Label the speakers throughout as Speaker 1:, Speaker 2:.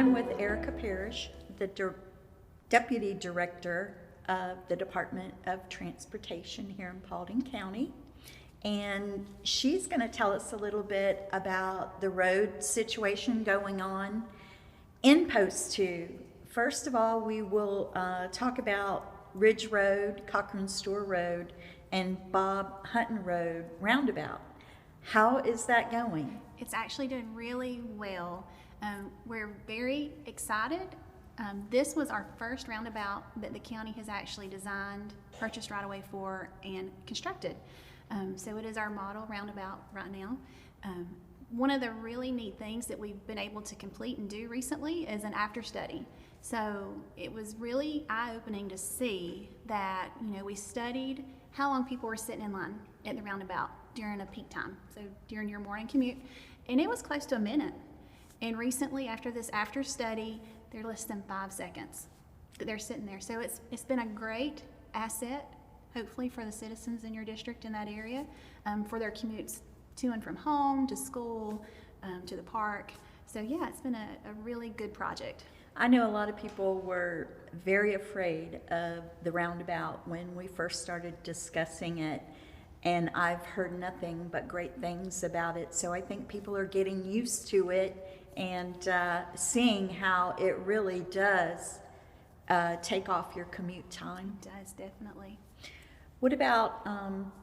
Speaker 1: I'm with Erica Parish, the Deputy Director of the Department of Transportation here in Paulding County. And she's going to tell us a little bit about the road situation going on in Post 2. First of all, we will talk about Ridge Road, Cochran Store Road, and Bob Hutton Road Roundabout. How is that going?
Speaker 2: It's actually doing really well. We're very excited. This was our first roundabout that the county has actually designed, purchased right away for, and constructed. So it is our model roundabout right now. One of the really neat things that we've been able to complete and do recently is an after study. So it was really eye-opening to see that, we studied how long people were sitting in line at the roundabout during a peak time, so during your morning commute, and it was close to a minute. And recently, after this after study, they're less than 5 seconds that they're sitting there. So it's been a great asset, hopefully, for the citizens in your district in that area, for their commutes to and from home, to school, to the park. So yeah, it's been a really good project.
Speaker 1: I know a lot of people were very afraid of the roundabout when we first started discussing it, and I've heard nothing but great things about it. So I think people are getting used to it and seeing how it really does take off your commute time.
Speaker 2: It does, definitely.
Speaker 1: What about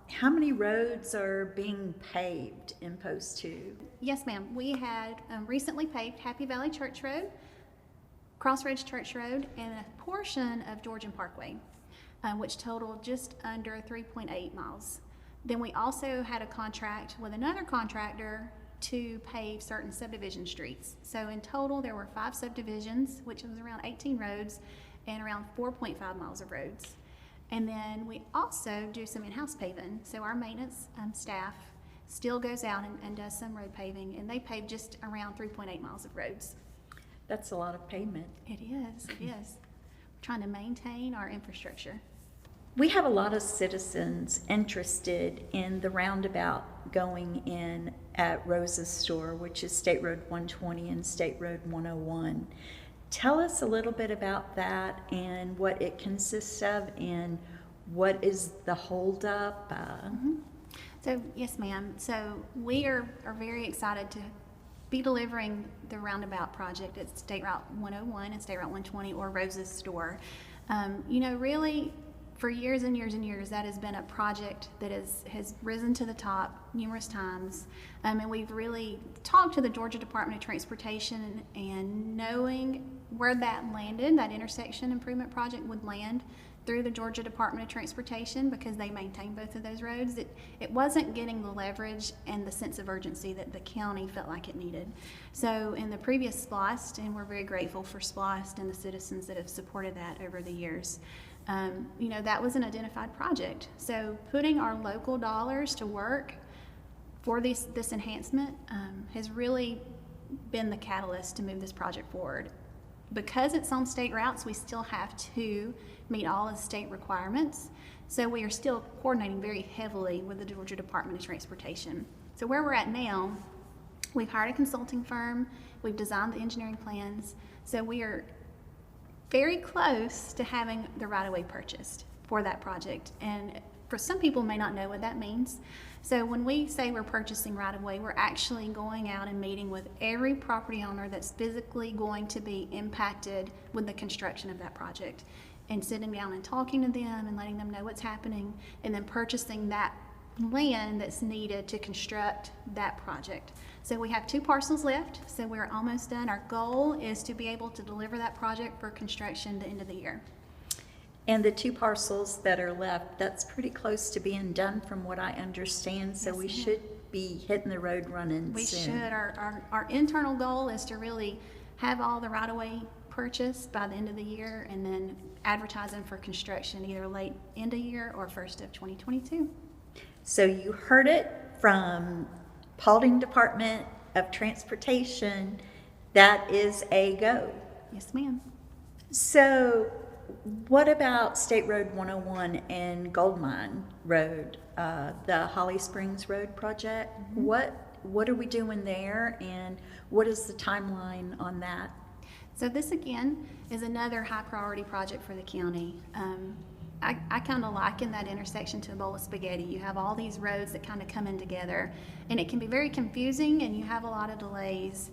Speaker 1: how many roads are being paved in Post 2?
Speaker 2: Yes, ma'am. We had recently paved Happy Valley Church Road, Crossroads Church Road, and a portion of Georgian Parkway, which totaled just under 3.8 miles. Then we also had a contract with another contractor to pave certain subdivision streets. So in total, there were 5 subdivisions, which was around 18 roads and around 4.5 miles of roads. And then we also do some in-house paving. So our maintenance staff still goes out and does some road paving, and they pave just around 3.8 miles of roads.
Speaker 1: That's a lot of pavement.
Speaker 2: It is, it is. We're trying to maintain our infrastructure.
Speaker 1: We have a lot of citizens interested in the roundabout going in at Rose's store, which is State Road 120 and State Road 101. Tell us a little bit about that and what it consists of and what is the holdup.
Speaker 2: So, yes, ma'am. So we are very excited to be delivering the roundabout project at State Route 101 and State Route 120 or Rose's store. Really, for years and years and years, that has been a project that has risen to the top numerous times. And we've really talked to the Georgia Department of Transportation, and knowing where that landed, that intersection improvement project would land through the Georgia Department of Transportation, because they maintain both of those roads, it wasn't getting the leverage and the sense of urgency that the county felt like it needed. So in the previous SPLOST, and we're very grateful for SPLOST and the citizens that have supported that over the years, that was an identified project. So putting our local dollars to work for this enhancement has really been the catalyst to move this project forward. Because it's on state routes, we still have to meet all the state requirements. So we are still coordinating very heavily with the Georgia Department of Transportation. So where we're at now, we've hired a consulting firm, we've designed the engineering plans, so we are very close to having the right-of-way purchased for that project. And for some people may not know what that means. So when we say we're purchasing right-of-way, we're actually going out and meeting with every property owner that's physically going to be impacted with the construction of that project, and sitting down and talking to them and letting them know what's happening, and then purchasing that land that's needed to construct that project. So we have 2 parcels left, so we're almost done. Our goal is to be able to deliver that project for construction the end of the year.
Speaker 1: And the 2 parcels that are left, that's pretty close to being done from what I understand, so
Speaker 2: Yes,
Speaker 1: we
Speaker 2: ma'am.
Speaker 1: should be hitting the road running
Speaker 2: We
Speaker 1: soon.
Speaker 2: should. Our internal goal is to really have all the right-of-way purchased by the end of the year, and then advertising for construction either late end of year or first of 2022.
Speaker 1: So you heard it from Paulding Department of Transportation. That is a go.
Speaker 2: Yes, ma'am.
Speaker 1: So what about State Road 101 and Goldmine Road, the Holly Springs Road project? What are we doing there, and what is the timeline on that?
Speaker 2: So this again is another high priority project for the county. I kind of liken that intersection to a bowl of spaghetti. You have all these roads that kind of come in together, and it can be very confusing, and you have a lot of delays.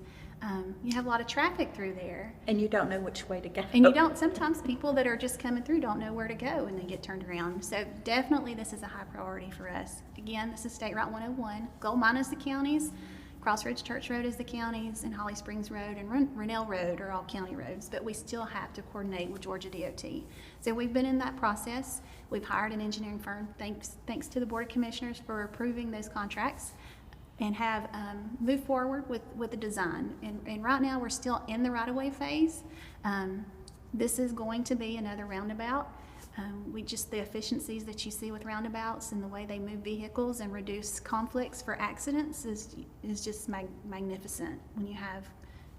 Speaker 2: You have a lot of traffic through there.
Speaker 1: And you don't know which way to go.
Speaker 2: And you don't, sometimes people that are just coming through don't know where to go and they get turned around. So definitely this is a high priority for us. Again, this is State Route 101. Gold Mine is the counties, Crossroads Church Road is the counties, and Holly Springs Road and Rennell Road are all county roads, but we still have to coordinate with Georgia DOT. So we've been in that process. We've hired an engineering firm, thanks to the Board of Commissioners for approving those contracts, and have moved forward with the design. And right now we're still in the right-of-way phase. This is going to be another roundabout. The efficiencies that you see with roundabouts and the way they move vehicles and reduce conflicts for accidents is just magnificent when you have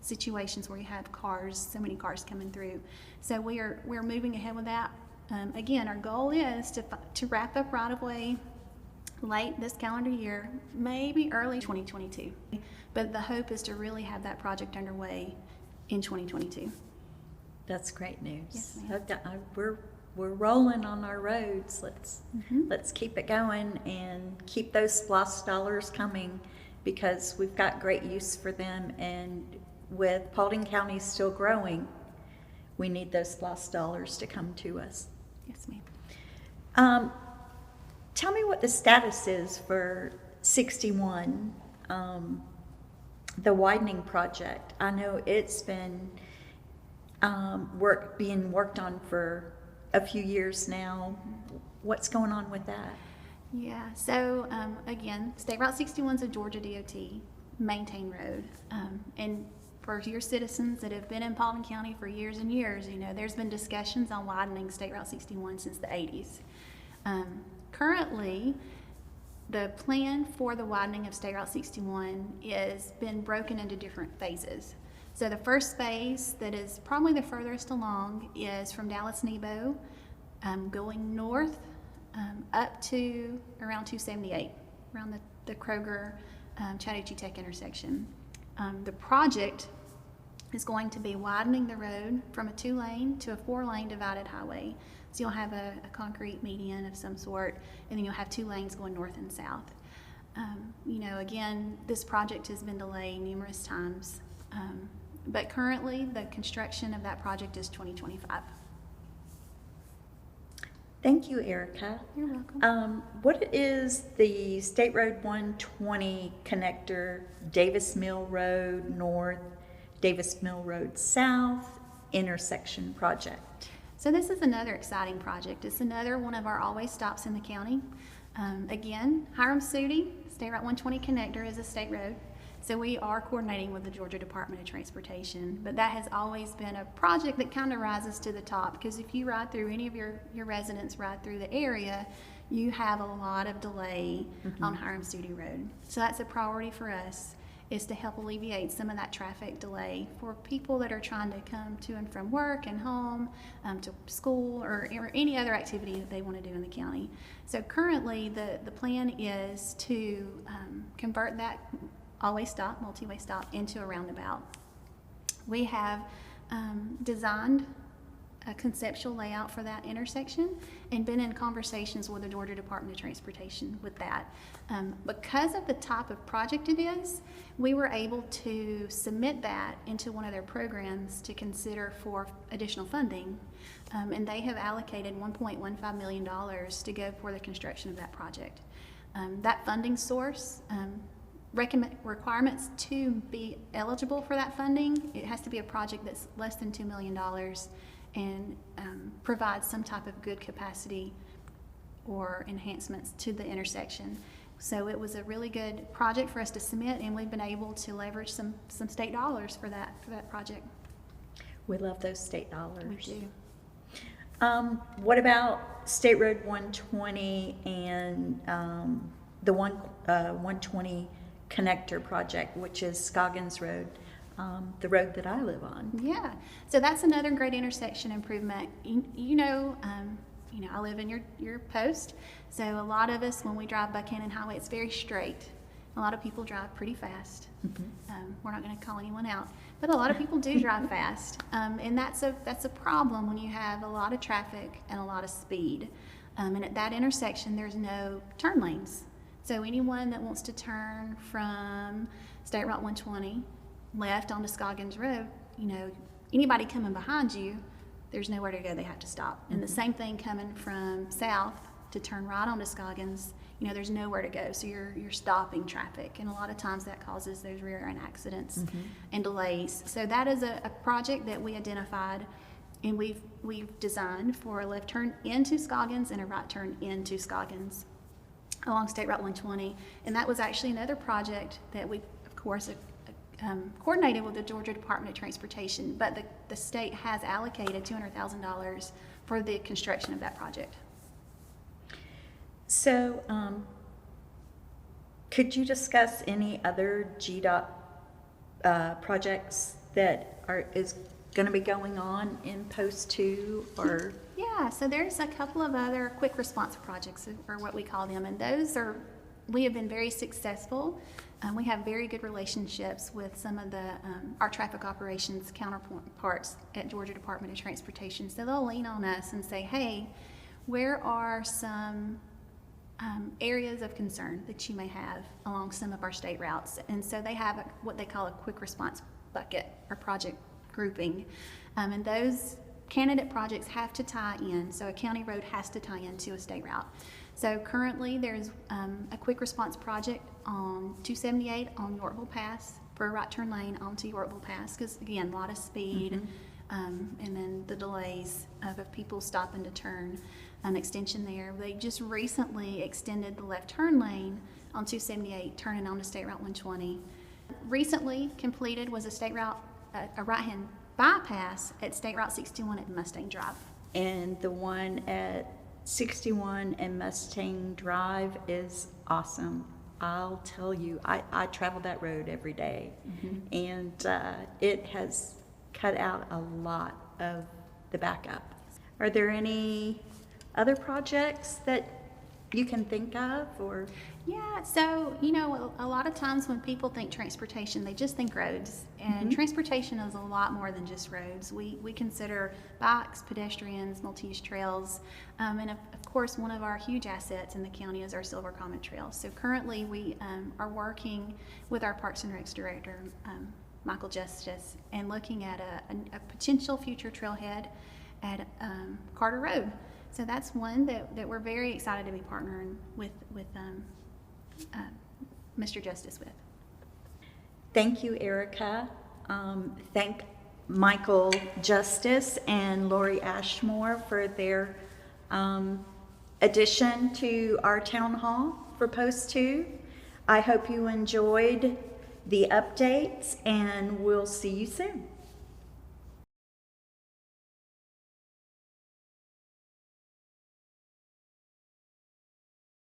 Speaker 2: situations where you have so many cars coming through. So we're moving ahead with that. Again, our goal is to wrap up right-of-way late this calendar year, maybe early 2022. But the hope is to really have that project underway in 2022.
Speaker 1: That's great news.
Speaker 2: Yes, ma'am.
Speaker 1: We're rolling on our roads. Let's keep it going and keep those SPLOST dollars coming, because we've got great use for them. And with Paulding County still growing, we need those SPLOST dollars to come to us.
Speaker 2: Yes, ma'am.
Speaker 1: Tell me what the status is for 61, the widening project. I know it's been being worked on for a few years now. What's going on with that?
Speaker 2: Yeah, so again, State Route 61 is a Georgia DOT maintained road. And for your citizens that have been in Paulding County for years and years, there's been discussions on widening State Route 61 since the 80s. Currently, the plan for the widening of State Route 61 is been broken into different phases. So the first phase, that is probably the furthest along, is from Dallas Nebo going north up to around 278, around the Kroger Chattahoochee Tech intersection. The project is going to be widening the road from a 2-lane to a 4-lane divided highway. So you'll have a concrete median of some sort, and then you'll have 2 lanes going north and south. Again, this project has been delayed numerous times, but currently the construction of that project is 2025.
Speaker 1: Thank you, Erica.
Speaker 2: You're welcome.
Speaker 1: What is the State Road 120 connector, Davis Mill Road North, Davis Mill Road South intersection project?
Speaker 2: So this is another exciting project. It's another one of our always stops in the county. Again, Hiram-Sooty, State Route 120 connector is a state road. So we are coordinating with the Georgia Department of Transportation, but that has always been a project that kind of rises to the top, because if you ride through, any of your residents ride through the area, you have a lot of delay on Hiram-Sooty Road. So that's a priority for us, is to help alleviate some of that traffic delay for people that are trying to come to and from work and home, to school, or any other activity that they want to do in the county. So currently the plan is to convert that always stop, multi-way stop, into a roundabout. We have designed a conceptual layout for that intersection and been in conversations with the Georgia Department of Transportation with that. Because of the type of project it is, we were able to submit that into one of their programs to consider for additional funding, and they have allocated $1.15 million to go for the construction of that project. That funding source, requirements to be eligible for that funding, it has to be a project that's less than $2 million and provides some type of good capacity or enhancements to the intersection. So it was a really good project for us to submit, and we've been able to leverage some state dollars for that project.
Speaker 1: We love those state dollars.
Speaker 2: We do.
Speaker 1: What about State Road 120 and the 120 connector project, which is Scoggins Road, the road that I live on?
Speaker 2: Yeah, so that's another great intersection improvement. I live in your post, so a lot of us, when we drive Buchanan Highway, it's very straight. A lot of people drive pretty fast. We're not going to call anyone out, but a lot of people do drive fast, and that's a problem when you have a lot of traffic and a lot of speed. And at that intersection, there's no turn lanes. So anyone that wants to turn from State Route 120 left onto Scoggins Road, you know, anybody coming behind you, there's nowhere to go, they have to stop. And the same thing coming from south to turn right onto Scoggins, you know, there's nowhere to go, so you're stopping traffic, and a lot of times that causes those rear end accidents and delays. So that is a project that we identified, and we've designed for a left turn into Scoggins and a right turn into Scoggins along State Route 120. And that was actually another project that we, of course, coordinated with the Georgia Department of Transportation, but the state has allocated $200,000 for the construction of that project.
Speaker 1: So, could you discuss any other GDOT projects that is going to be going on in Post 2 or?
Speaker 2: Yeah, so there's a couple of other quick response projects, or what we call them, and we have been very successful. We have very good relationships with some of our traffic operations counterparts at Georgia Department of Transportation. So they'll lean on us and say, hey, where are some areas of concern that you may have along some of our state routes? And so they have what they call a quick response bucket or project grouping. And those candidate projects have to tie in. So a county road has to tie into a state route. So currently there's a quick response project on 278 on Yorkville Pass for a right turn lane onto Yorkville Pass, because again, a lot of speed, and then the delays of people stopping to turn. Extension there. They just recently extended the left turn lane on 278 turning onto State Route 120. Recently completed was a right-hand bypass at State Route 61 at Mustang Drive.
Speaker 1: And the one at 61 and Mustang Drive is awesome. I'll tell you, I travel that road every day, and it has cut out a lot of the backup. Are there any other projects that you can think of, or?
Speaker 2: Yeah, so, you know, a lot of times when people think transportation, they just think roads. And transportation is a lot more than just roads. We consider bikes, pedestrians, multi-use trails, and of course, one of our huge assets in the county is our Silver Comet Trail. So currently, we are working with our Parks and Recs Director, Michael Justice, and looking at a potential future trailhead at Carter Road. So that's one that we're very excited to be partnering with Mr. Justice with.
Speaker 1: Thank you, Erica. Thank Michael Justice and Lori Ashmore for their addition to our town hall for Post 2. I hope you enjoyed the updates, and we'll see you soon.